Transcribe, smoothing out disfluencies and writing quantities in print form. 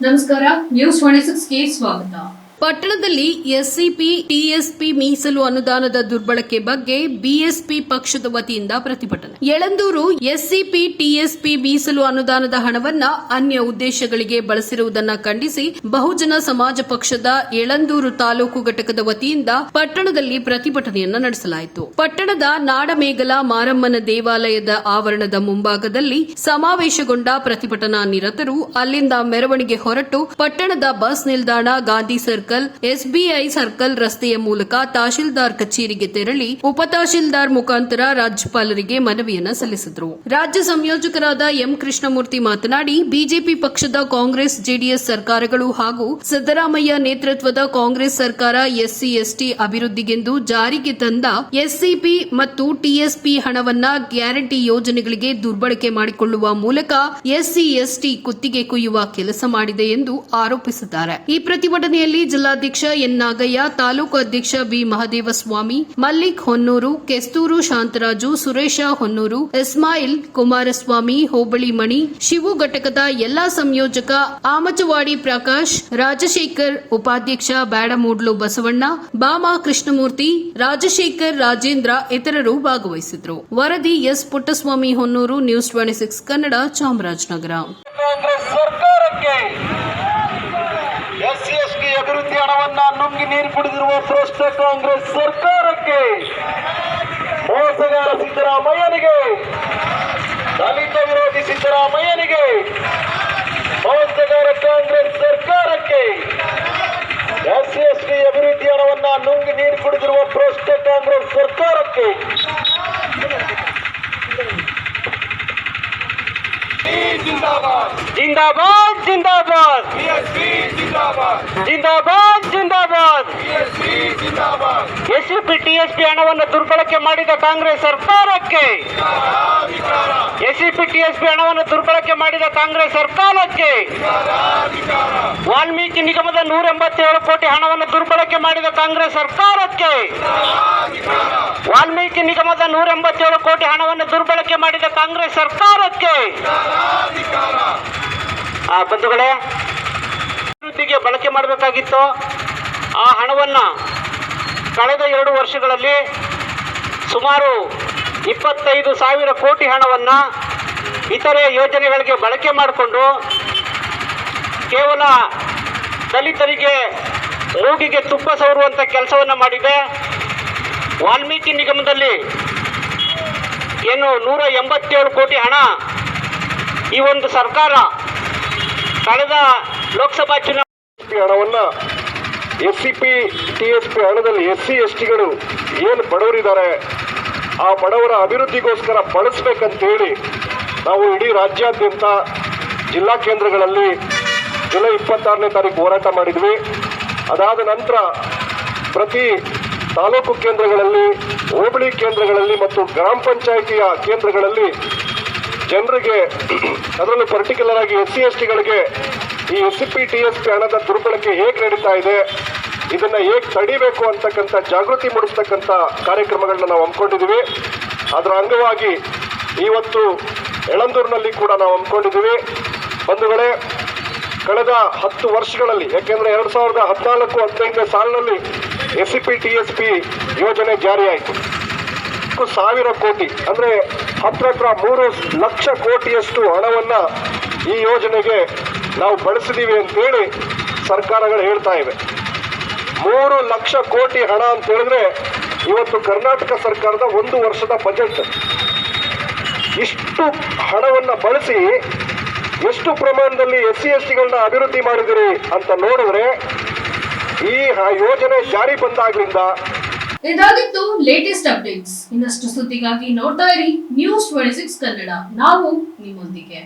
ನಮಸ್ಕಾರ, ನ್ಯೂಸ್ 26ಗೆ ಸ್ವಾಗತ. ಪಟ್ಟಣದಲ್ಲಿ ಎಸ್ಸಿಪಿ ಟಿಎಸ್ಪಿ ಮೀಸಲು ಅನುದಾನದ ದುರ್ಬಳಕೆ ಬಗ್ಗೆ ಬಿಎಸ್ಪಿ ಪಕ್ಷದ ವತಿಯಿಂದ ಪ್ರತಿಭಟನೆ. ಯಳಂದೂರು ಎಸ್ಸಿಪಿ ಟಿಎಸ್ಪಿ ಮೀಸಲು ಅನುದಾನದ ಹಣವನ್ನ ಅನ್ಯ ಉದ್ದೇಶಗಳಿಗೆ ಬಳಸಿರುವುದನ್ನು ಖಂಡಿಸಿ ಬಹುಜನ ಸಮಾಜ ಪಕ್ಷದ ಯಳಂದೂರು ತಾಲೂಕು ಘಟಕದ ವತಿಯಿಂದ ಪಟ್ಟಣದಲ್ಲಿ ಪ್ರತಿಭಟನೆಯನ್ನು ನಡೆಸಲಾಯಿತು. ಪಟ್ಟಣದ ನಾಡಮೇಗಲ ಮಾರಮ್ಮನ ದೇವಾಲಯದ ಆವರಣದ ಮುಂಭಾಗದಲ್ಲಿ ಸಮಾವೇಶಗೊಂಡ ಪ್ರತಿಭಟನಾ ನಿರತರು ಅಲ್ಲಿಂದ ಮೆರವಣಿಗೆ ಹೊರಟು ಪಟ್ಟಣದ ಬಸ್ ನಿಲ್ದಾಣ, ಗಾಂಧಿ ಸರ್ಕಲ್, ಎಸ್ಬಿಐ ಸರ್ಕಲ್ ರಸ್ತೆಯ ಮೂಲಕ ತಹಶೀಲ್ದಾರ್ ಕಚೇರಿಗೆ ತೆರಳಿ ಉಪತಹಶೀಲ್ದಾರ್ ಮುಖಾಂತರ ರಾಜ್ಯಪಾಲರಿಗೆ ಮನವಿಯನ್ನು ಸಲ್ಲಿಸಿದರು. ರಾಜ್ಯ ಸಂಯೋಜಕರಾದ ಎಂ ಕೃಷ್ಣಮೂರ್ತಿ ಮಾತನಾಡಿ, ಬಿಜೆಪಿ ಪಕ್ಷದ ಕಾಂಗ್ರೆಸ್ ಜೆಡಿಎಸ್ ಸರ್ಕಾರಗಳು ಹಾಗೂ ಸಿದ್ದರಾಮಯ್ಯ ನೇತೃತ್ವದ ಕಾಂಗ್ರೆಸ್ ಸರ್ಕಾರ ಎಸ್ಸಿ ಎಸ್ಟಿ ಅಭಿವೃದ್ಧಿಗೆಂದು ಜಾರಿಗೆ ತಂದ ಎಸ್ಸಿಪಿ ಮತ್ತು ಟಿಎಸ್ಪಿ ಹಣವನ್ನ ಗ್ಯಾರಂಟಿ ಯೋಜನೆಗಳಿಗೆ ದುರ್ಬಳಕೆ ಮಾಡಿಕೊಳ್ಳುವ ಮೂಲಕ ಎಸ್ಸಿ ಎಸ್ಟಿ ಕುತ್ತಿಗೆ ಕುಯ್ಯುವ ಕೆಲಸ ಮಾಡಿದೆ ಎಂದು ಆರೋಪಿಸಿದ್ದಾರೆ. ಈ ಪ್ರತಿಭಟನೆಯಲ್ಲಿ ಜಿಲ್ಲಾಧ್ಯಕ್ಷ ಎನ್ ನಾಗಯ್ಯ, ತಾಲೂಕು ಅಧ್ಯಕ್ಷ ಬಿ ಮಹದೇವಸ್ವಾಮಿ, ಮಲ್ಲಿಕ್ ಹೊನ್ನೂರು, ಕೆಸ್ತೂರು ಶಾಂತರಾಜು, ಸುರೇಶ ಹೊನ್ನೂರು, ಇಸ್ಮಾಯಿಲ್, ಕುಮಾರಸ್ವಾಮಿ, ಹೋಬಳಿ ಮಣಿ, ಶಿವು ಘಟಕದ ಎಲ್ಲಾ ಸಂಯೋಜಕ ಆಮಚವಾಡಿ ಪ್ರಕಾಶ್, ರಾಜಶೇಖರ್, ಉಪಾಧ್ಯಕ್ಷ ಬ್ಯಾಡಮೂಡ್ಲು ಬಸವಣ್ಣ, ಬಾಮಾ ಕೃಷ್ಣಮೂರ್ತಿ, ರಾಜಶೇಖರ್, ರಾಜೇಂದ್ರ ಇತರರು ಭಾಗವಹಿಸಿದ್ರು. ವರದಿ S Puttaswamy Honnur, news 26 Kannada, Chamarajanagar. SC ST ಅಭಿವೃದ್ಧಿ ಹಣವನ್ನ ನುಂಗಿ ನೀರು ಕುಡಿದಿರುವ ಭ್ರಷ್ಟ ಕಾಂಗ್ರೆಸ್ ಸರ್ಕಾರಕ್ಕೆ, ಮೋಸಗಾರ ಸಿದ್ದರಾಮಯ್ಯನಿಗೆ, ದಲಿತ ವಿರೋಧಿ ಸಿದ್ದರಾಮಯ್ಯನಿಗೆ, ಮೋಸಗಾರ ಕಾಂಗ್ರೆಸ್ ಸರ್ಕಾರಕ್ಕೆ, ಎಸ್ಸಿ ಎಸ್ಟಿ ಅಭಿವೃದ್ಧಿ ಹಣವನ್ನ ನುಂಗಿ ನೀರು ಕುಡಿದಿರುವ ಭ್ರಷ್ಟ ಕಾಂಗ್ರೆಸ್ ಸರ್ಕಾರಕ್ಕೆ ಜಿಂದಾಬಾದ್ ಜಿಂದಾಬಾದ್ ಜಿಂದಾಬಾದ್ ಜಿಂದಾಬಾದ್. ಎಸ್ಸಿಪಿ ಟಿಎಸ್ಪಿ ಹಣವನ್ನು ದುರ್ಬಳಕೆ ಮಾಡಿದ ಕಾಂಗ್ರೆಸ್ ಸರ್ಕಾರಕ್ಕೆ, ಎಸ್ಸಿಪಿ ಟಿಎಸ್ಪಿ ಹಣವನ್ನು ದುರ್ಬಳಕೆ ಮಾಡಿದ ಕಾಂಗ್ರೆಸ್ ಸರ್ಕಾರಕ್ಕೆ, ವಾಲ್ಮೀಕಿ ನಿಗಮದ 187 ಕೋಟಿ ಹಣವನ್ನು ದುರ್ಬಳಕೆ ಮಾಡಿದ ಕಾಂಗ್ರೆಸ್ ಸರ್ಕಾರಕ್ಕೆ, ವಾಲ್ಮೀಕಿ ನಿಗಮದ 187 ಕೋಟಿ ಹಣವನ್ನು ದುರ್ಬಳಕೆ ಮಾಡಿದ ಕಾಂಗ್ರೆಸ್ ಸರ್ಕಾರಕ್ಕೆ. ಬಂಧುಗಳೇ, ಅಭಿವೃದ್ಧಿಗೆ ಬಳಕೆ ಮಾಡಬೇಕಾಗಿತ್ತು. ಆ ಹಣವನ್ನು ಕಳೆದ 2 ವರ್ಷಗಳಲ್ಲಿ ಸುಮಾರು 25,000 ಕೋಟಿ ಹಣವನ್ನು ಇತರೆ ಯೋಜನೆಗಳಿಗೆ ಬಳಕೆ ಮಾಡಿಕೊಂಡು ಕೇವಲ ದಲಿತರಿಗೆ ಮೂಗಿಗೆ ತುಪ್ಪ ಸವರುವಂಥ ಕೆಲಸವನ್ನು ಮಾಡಿದೆ. ವಾಲ್ಮೀಕಿ ನಿಗಮದಲ್ಲಿ ಏನು 187 ಕೋಟಿ ಹಣ ಈ ಒಂದು ಸರ್ಕಾರ ಕಳೆದ ಲೋಕಸಭಾ ಚುನಾವಣೆ ಹಣವನ್ನು ಎಸ್ಸಿಪಿ ಟಿಎಸ್ಪಿ ಹಣದಲ್ಲಿ ಎಸ್ಸಿ ಎಸ್ಟಿಗಳು ಏನು ಬಡವರಿದ್ದಾರೆ ಆ ಬಡವರ ಅಭಿವೃದ್ಧಿಗೋಸ್ಕರ ಬಳಸಬೇಕಂತೇಳಿ ನಾವು ಇಡೀ ರಾಜ್ಯಾದ್ಯಂತ ಜಿಲ್ಲಾ ಕೇಂದ್ರಗಳಲ್ಲಿ ಜುಲೈ 26ನೇ ತಾರೀಕು ಹೋರಾಟ ಮಾಡಿದ್ವಿ. ಅದಾದ ನಂತರ ಪ್ರತಿ ತಾಲೂಕು ಕೇಂದ್ರಗಳಲ್ಲಿ, ಹೋಬಳಿ ಕೇಂದ್ರಗಳಲ್ಲಿ ಮತ್ತು ಗ್ರಾಮ ಪಂಚಾಯಿತಿಯ ಕೇಂದ್ರಗಳಲ್ಲಿ ಜನರಿಗೆ, ಅದರಲ್ಲೂ ಪರ್ಟಿಕ್ಯುಲರ್ ಆಗಿ ಎಸ್ಸಿ ಎಸ್ಟಿಗಳಿಗೆ ಈ ಎಸ್ಸಿಪಿ ಟಿಎಸ್ಪಿ ಹಣದ ದುರ್ಬಳಕೆ ಹೇಗೆ ನಡೀತಾ ಇದೆ, ಇದನ್ನು ಹೇಗೆ ತಡಿಬೇಕು ಅಂತಕ್ಕಂಥ ಜಾಗೃತಿ ಮೂಡಿಸ್ತಕ್ಕಂಥ ಕಾರ್ಯಕ್ರಮಗಳನ್ನ ನಾವು ಹಮ್ಮಿಕೊಂಡಿದ್ದೀವಿ. ಅದರ ಅಂಗವಾಗಿ ಇವತ್ತು ಯಳಂದೂರಿನಲ್ಲಿ ಕೂಡ ನಾವು ಹಮ್ಮಿಕೊಂಡಿದ್ದೀವಿ. ಬಂಧುಗಳೇ, ಕಳೆದ 10 ವರ್ಷಗಳಲ್ಲಿ, ಯಾಕೆಂದರೆ 2014-15 ಸಾಲಿನಲ್ಲಿ ಎಸ್ಸಿಪಿ ಟಿಎಸ್ಪಿ ಯೋಜನೆ ಜಾರಿಯಾಯಿತು. 1,000 ಕೋಟಿ ಅಂದರೆ ಹತ್ರ 3 ಲಕ್ಷ ಕೋಟಿಯಷ್ಟು ಹಣವನ್ನು ಈ ಯೋಜನೆಗೆ ನಾವು ಬಳಸಿದ್ದೀವಿ ಅಂತೇಳಿ ಸರ್ಕಾರಗಳು ಹೇಳ್ತಾ ಇವೆ. 3 ಲಕ್ಷ ಕೋಟಿ ಹಣ ಅಂತ ಹೇಳಿದ್ರೆ ಇವತ್ತು ಕರ್ನಾಟಕ ಸರ್ಕಾರದ 1 ವರ್ಷದ ಬಜೆಟ್. ಇಷ್ಟು ಹಣವನ್ನು ಬಳಸಿ ಎಷ್ಟು ಪ್ರಮಾಣದಲ್ಲಿ ಎಸ್ಸಿ ಎಸ್ಟಿಗಳನ್ನ ಅಭಿವೃದ್ಧಿ ಮಾಡಿದಿರಿ ಅಂತ ನೋಡಿದ್ರೆ ಈ ಯೋಜನೆ ಜಾರಿ ಬಂದಾಗ್ಲಿಂದ. ಇದಾಗಿತ್ತು ಲೇಟೆಸ್ಟ್ ಅಪ್ಡೇಟ್ಸ್. ಇನ್ನಷ್ಟು ಸುದ್ದಿಗಾಗಿ ನೋಡ್ತಾ ಇರಿ ನ್ಯೂಸ್ 26 ಕನ್ನಡ. ನಾವು ನಿಮ್ಮೊಂದಿಗೆ.